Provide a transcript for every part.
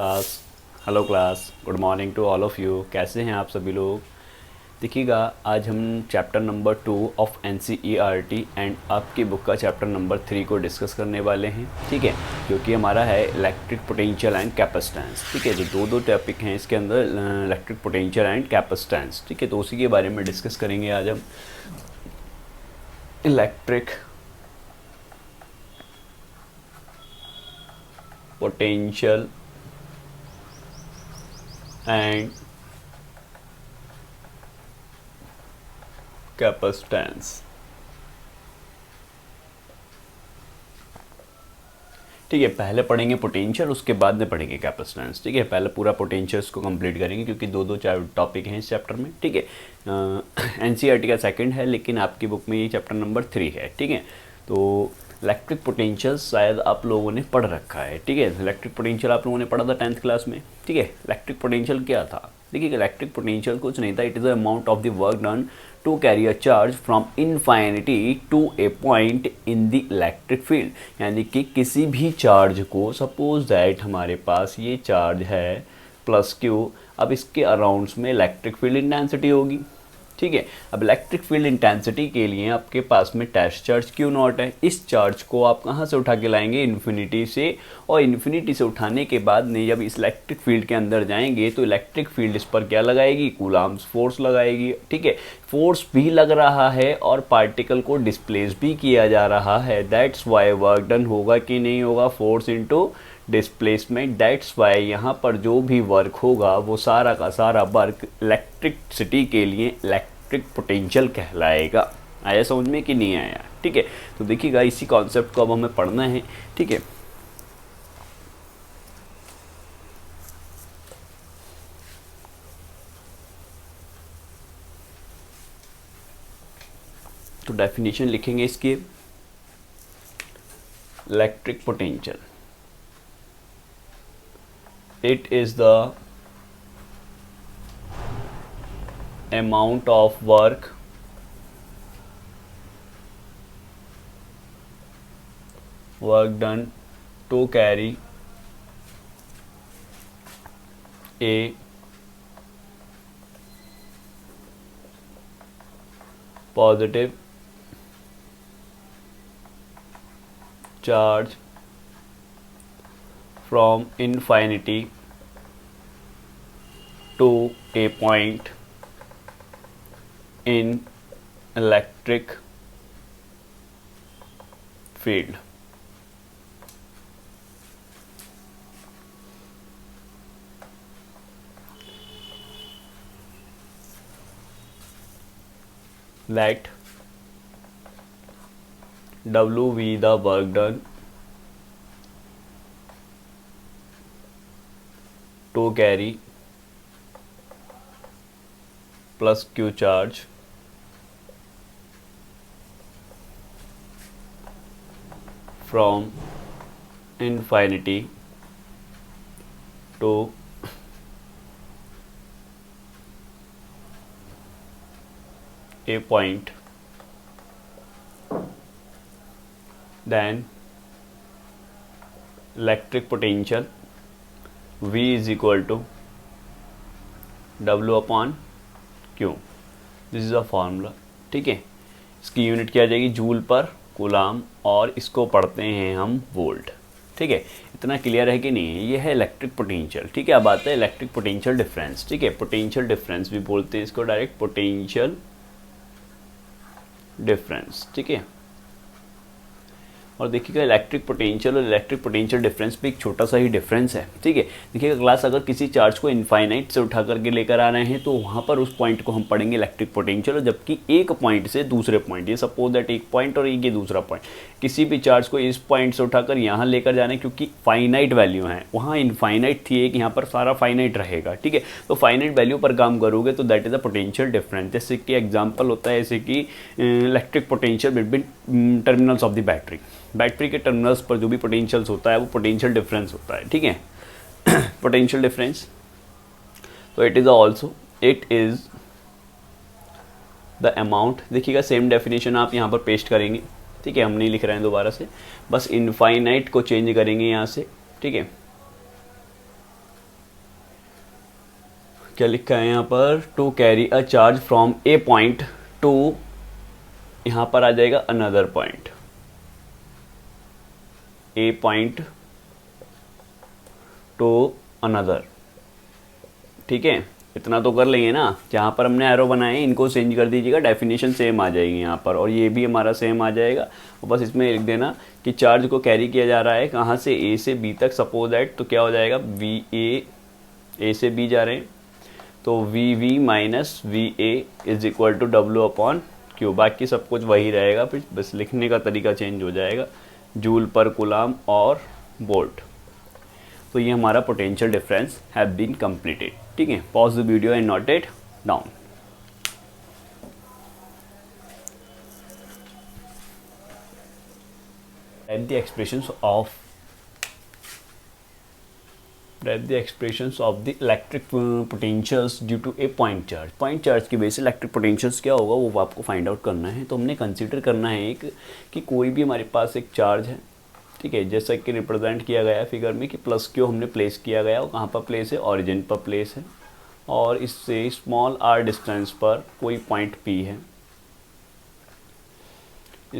Class. Hello class, good morning to all of you. कैसे हैं आप सभी लोग? देखिएगा, आज हम chapter number 2 of NCERT and आपकी बुक का चैप्टर नंबर 3 को डिस्कस करने वाले हैं। ठीक है, क्योंकि हमारा है इलेक्ट्रिक पोटेंशियल एंड कैपेसिटेंस। ठीक है, जो दो टॉपिक हैं इसके अंदर, इलेक्ट्रिक पोटेंशियल एंड कैपेसिटेंस। ठीक है, तो उसी के बारे में डिस्कस करेंगे आज हम। Electric potential and capacitance. ठीक है, पहले पढ़ेंगे पोटेंशियल, उसके बाद में पढ़ेंगे कैपेसिटेंस। ठीक है, पहले पूरा पोटेंशियल्स को कंप्लीट करेंगे क्योंकि दो टॉपिक हैं इस चैप्टर में। ठीक है, एनसीईआरटी का सेकंड है लेकिन आपकी बुक में ये चैप्टर नंबर 3 है। ठीक है, तो इलेक्ट्रिक पोटेंशियल शायद आप लोगों ने पढ़ रखा है। ठीक है, इलेक्ट्रिक पोटेंशियल आप लोगों ने पढ़ा था 10th क्लास में। ठीक है, इलेक्ट्रिक पोटेंशियल क्या था? देखिए, इलेक्ट्रिक पोटेंशियल कुछ नहीं था, it is the amount of the work done to carry a charge from infinity to a point in the electric field. यानी कि किसी भी चार्ज को, सपोज दैट हमारे पास ये चार्ज है प्लस क्यू, अब इसके अराउंड्स में इलेक्ट्रिक फील्ड इंटेंसिटी होगी। ठीक है, अब इलेक्ट्रिक फील्ड इंटेंसिटी के लिए आपके पास में टेस्ट चार्ज क्यू नॉट है। इस चार्ज को आप कहाँ से उठा के लाएंगे? इन्फिनिटी से। और इन्फिनिटी से उठाने के बाद में जब इस इलेक्ट्रिक फील्ड के अंदर जाएंगे तो इलेक्ट्रिक फील्ड इस पर क्या लगाएगी? कूलम्ब्स फोर्स लगाएगी। ठीक है, फोर्स भी लग रहा है और पार्टिकल को डिस्प्लेस भी किया जा रहा है। दैट्स वाई वर्क डन होगा कि नहीं होगा? Force into displacement. That's why यहाँ पर जो भी वर्क होगा वो सारा का सारा वर्क इलेक्ट्रिसिटी के लिए इलेक्ट्रिक पोटेंशियल कहलाएगा। आया समझ में कि नहीं आया? ठीक है, तो देखिएगा, इसी कॉन्सेप्ट को अब हमें पढ़ना है। ठीक है, तो डेफिनेशन लिखेंगे इसकी। Electric potential, it is the amount of work done to carry a positive charge from infinity to a point in electric field. Let W be the work done to carry plus Q charge from infinity to a point, then electric potential V is equal to W upon Q. This is a formula. ठीक है, इसकी unit क्या आ जाएगी? Joule पर coulomb, और इसको पढ़ते हैं हम वोल्ट। ठीक है, इतना क्लियर है कि नहीं? ये है इलेक्ट्रिक पोटेंशियल। ठीक है, अब आता है इलेक्ट्रिक पोटेंशियल डिफरेंस। ठीक है, पोटेंशियल डिफरेंस भी बोलते हैं इसको, डायरेक्ट पोटेंशियल डिफरेंस। ठीक है, और देखिएगा, इलेक्ट्रिक पोटेंशियल और इलेक्ट्रिक पोटेंशियल डिफरेंस भी एक छोटा सा ही डिफरेंस है। ठीक है, देखिएगा क्लास, अगर किसी चार्ज को इनफाइनाइट से उठा करके लेकर आ रहे हैं तो वहाँ पर उस पॉइंट को हम पढ़ेंगे इलेक्ट्रिक पोटेंशियल, और जबकि एक पॉइंट से दूसरे पॉइंट, ये सपोज दैट एक पॉइंट और एक ये दूसरा पॉइंट, किसी भी चार्ज को इस पॉइंट से उठाकर यहाँ लेकर जाना है क्योंकि फाइनाइट वैल्यू है, वहाँ इनफाइनाइट थी एक, यहाँ पर सारा फाइनाइट रहेगा। ठीक है, तो फाइनाइट वैल्यू पर काम करोगे तो that is a potential difference. जैसे कि एग्जाम्पल होता है, जैसे कि electric potential between terminals of the battery. Battery के टर्मिनल्स पर जो भी पोटेंशियल्स होता है वो पोटेंशियल डिफरेंस होता है। ठीक है, पोटेंशियल डिफरेंस, तो इट इज द अमाउंट। देखिएगा, सेम डेफिनेशन आप यहाँ पर पेस्ट करेंगे। ठीक है, हम नहीं लिख रहे हैं दोबारा से, बस इनफाइनाइट को चेंज करेंगे यहाँ से। ठीक है, क्या लिखा है यहाँ पर, to carry a charge from a point to, यहाँ पर आ जाएगा another point, a point to another. ठीक है, इतना तो कर लेंगे ना। जहाँ पर हमने एरो बनाए इनको चेंज कर दीजिएगा, डेफिनेशन सेम आ जाएगी यहाँ पर, और ये भी हमारा सेम आ जाएगा। और बस इसमें लिख देना कि चार्ज को कैरी किया जा रहा है कहाँ से, ए से बी तक। सपोज दैट तो क्या हो जाएगा, वी ए से बी जा रहे हैं, तो V V minus V A is equal to W upon Q. बाकी सब कुछ वही रहेगा, फिर बस लिखने का तरीका चेंज हो जाएगा, जूल पर कूलम और वोल्ट। तो ये हमारा potential difference have been completed. ठीक है, pause the video and note it down. Write the expressions of the electric potentials due to a point charge। Point charge की वजह से इलेक्ट्रिक पोटेंशियल्स क्या होगा वो आपको फाइंड आउट करना है। तो हमने कंसीडर करना है एक कि कोई भी हमारे पास एक चार्ज है, ठीक है, जैसा कि रिप्रेजेंट किया गया है फिगर में कि प्लस क्यू हमने प्लेस किया गया, वो कहाँ पर प्लेस है, ओरिजिन पर प्लेस है, और इससे स्मॉल आर डिस्टेंस पर कोई पॉइंट पी है,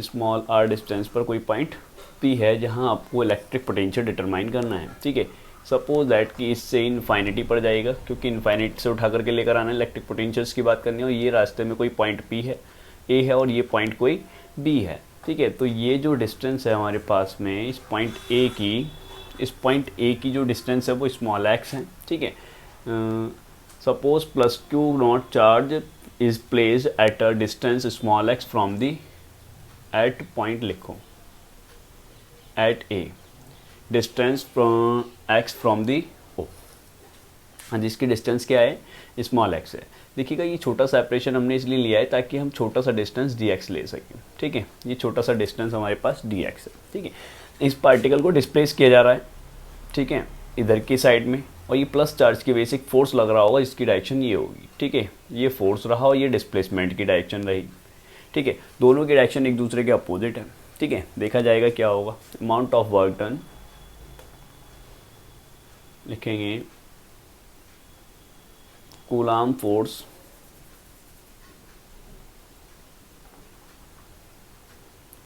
स्मॉल आर डिस्टेंस पर कोई पॉइंट पी है जहाँ आपको इलेक्ट्रिक पोटेंशियल डिटरमाइन करना है। ठीक है, सपोज दैट कि इससे इन्फाइनिटी पर जाएगा, क्योंकि इन्फाइनिटी से उठा करके लेकर आना है, इलेक्ट्रिक पोटेंशियल्स की बात करनी है, और ये रास्ते में कोई पॉइंट पी है, ए है, और ये पॉइंट कोई बी है। ठीक है, तो ये जो डिस्टेंस है हमारे पास में इस पॉइंट ए की जो डिस्टेंस है वो स्मॉल एक्स है। ठीक है, suppose plus q naught charge is placed at a distance small x from the, at point लिखो, at a distance from x from the O. हाँ, जिसकी डिस्टेंस क्या है, स्मॉल एक्स है। देखिएगा ये छोटा सा सेपरेशन हमने इसलिए लिया है ताकि हम छोटा सा डिस्टेंस डी एक्स ले सकें। ठीक है, ये छोटा सा डिस्टेंस हमारे पास डी एक्स है। ठीक है, इस पार्टिकल को डिस्प्लेस किया जा रहा है, ठीक है, इधर की साइड में, और ये प्लस चार्ज की बेसिक फोर्स लग रहा होगा, इसकी डायरेक्शन ये होगी। ठीक है, ये फोर्स रहा और ये डिस्प्लेसमेंट की डायरेक्शन रही। ठीक है, दोनों की डायरेक्शन एक दूसरे के अपोजिट है। ठीक है, देखा जाएगा क्या होगा, अमाउंट ऑफ वर्क डन लिखेंगे coulomb force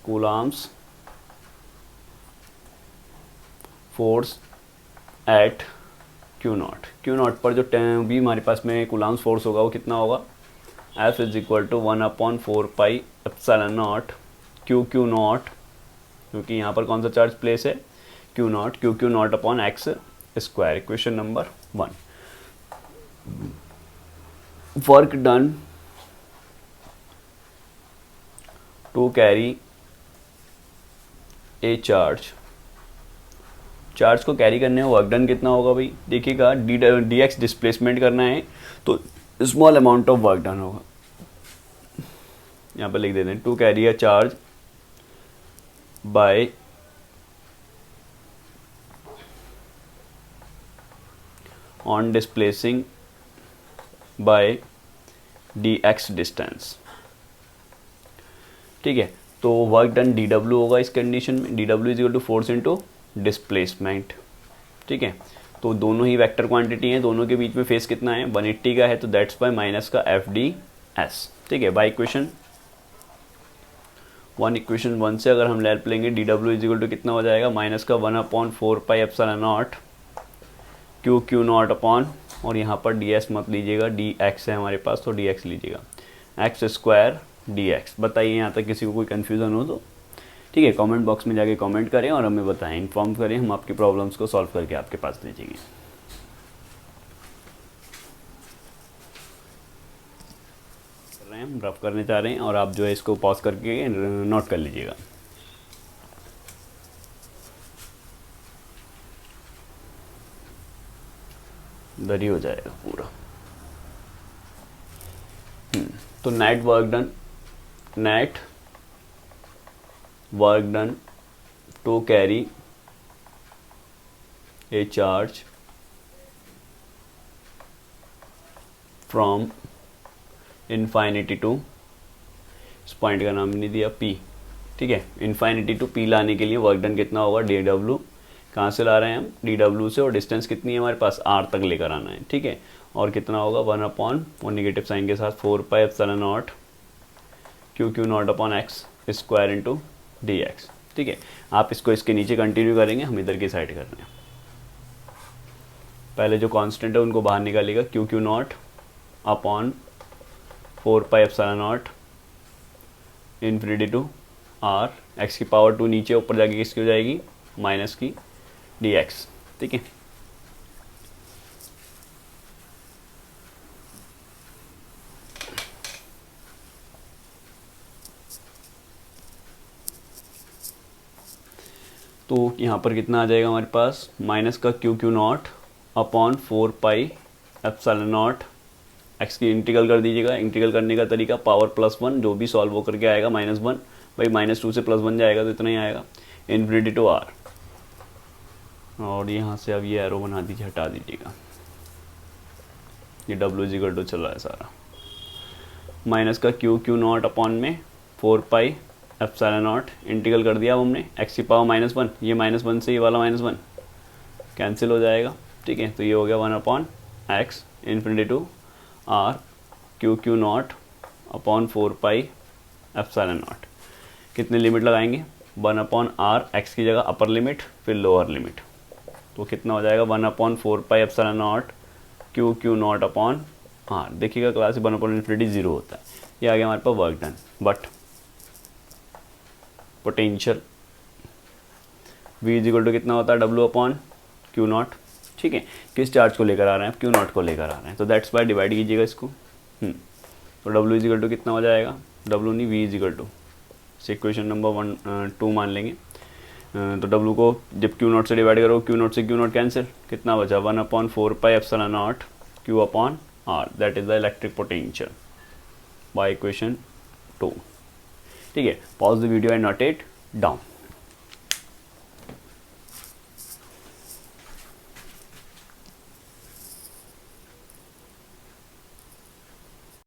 Coulomb's force at Q not. Q not पर जो भी हमारे पास में कूलम्स फोर्स होगा वो कितना होगा, F is equal to 1/4 pi epsilon naught Q naught, क्योंकि यहाँ पर कौन सा चार्ज प्लेस है, Q naught upon X square. Equation number 1। Work done to carry a charge को कैरी करने में वर्क डन कितना होगा भाई, देखिएगा डी एक्स डिस्प्लेसमेंट करना है तो small amount of work done होगा। यहाँ पर लिख देते हैं to carry a charge by on displacing by D X distance. ठीक है, तो वर्क डन डी डब्ल्यू होगा इस कंडीशन में, D W is equal to force into displacement. ठीक है, तो दोनों ही वेक्टर क्वांटिटी हैं, दोनों के बीच में फेस कितना है, 180 का है, तो दैट्स बाय माइनस का एफ डी एस। ठीक है, बाय इक्वेशन 1 से अगर हम लेट लेंगे D W is equal to कितना हो जाएगा, माइनस का 1/4 pi epsilon naught Q naught upon, और यहाँ पर डी एस मत लीजिएगा, डी एक्स है हमारे पास तो डी एक्स लीजिएगा, एक्स स्क्वायर डी एक्स। बताइए यहाँ तक किसी को कोई कन्फ्यूज़न हो तो ठीक है, कमेंट बॉक्स में जाके कमेंट करें और हमें बताएं, इन्फॉर्म करें, हम आपकी प्रॉब्लम्स को सॉल्व करके आपके पास भेजेंगे। हम रफ करने चाह रहे हैं और आप जो है इसको पॉज करके नोट कर लीजिएगा। दरी हो जाएगा पूरा। तो net work done to carry a charge from infinity to, इस पॉइंट का नाम नहीं दिया, पी। ठीक है, इनफाइनिटी टू पी लाने के लिए वर्क डन कितना होगा, डी डब्ल्यू कहाँ से ला रहे हैं हम, डी डब्ल्यू से, और डिस्टेंस कितनी है हमारे पास, आर तक लेकर आना है, ठीक है। और कितना होगा 1 और नेगेटिव साइन के साथ 4 pi epsilon naught q q naught upon X square into D x, ठीक है। आप इसको इसके नीचे कंटिन्यू करेंगे, हम इधर की साइड कर रहे हैं। पहले जो कांस्टेंट है उनको बाहर निकालिएगा, q q naught upon 4 pi epsilon naught infinity to r, x की पावर 2 नीचे, ऊपर जाके किसकी हो जाएगी, माइनस की डी एक्स, ठीक है। तो यहाँ पर कितना आ जाएगा हमारे पास, माइनस का Q q naught upon 4 pi epsilon not, x की इंटीग्रल कर दीजिएगा। इंटीग्रल करने का तरीका पावर +1, जो भी सॉल्व होकर के आएगा -1, भाई -2 से +1 जाएगा तो इतना ही आएगा, इन्फिनिटी टू आर। और यहाँ से अब ये एरो बना दीजिए, हटा दीजिएगा, ये डब्ल्यू इक्वल टू चल रहा है सारा, माइनस का क्यू क्यू नॉट अपॉन में 4 पाई एप्सिलॉन नॉट, इंटीग्रल कर दिया अब हमने, एक्स की पावर -1, ये -1 से ये वाला -1 कैंसिल हो जाएगा, ठीक है। तो ये हो गया 1/x infinity to r q q naught upon 4 pi epsilon naught. कितने लिमिट लगाएंगे, 1/r, एक्स की जगह अपर लिमिट फिर लोअर लिमिट, तो कितना हो जाएगा 1/4 pi epsilon naught q q naught upon r. देखिएगा क्लास 1/∞ 0 होता है। ये आ गया हमारे पास work done. But potential V is equal to कितना होता है, W/Q0, ठीक है। किस चार्ज को लेकर आ रहे हैं, Q0 को लेकर आ रहे हैं, तो दैट्स वाई डिवाइड कीजिएगा इसको। तो W इज इक्वल टू कितना हो जाएगा, W नहीं, V is equal to, equation number 2 मान लेंगे। तो W को जब Q0 से डिवाइड करो, Q0 से Q0 कैंसिल, कितना बचा 1/4 pi epsilon not Q upon R, that is the electric potential by equation 2, ठीक है। Pause the video and note it down.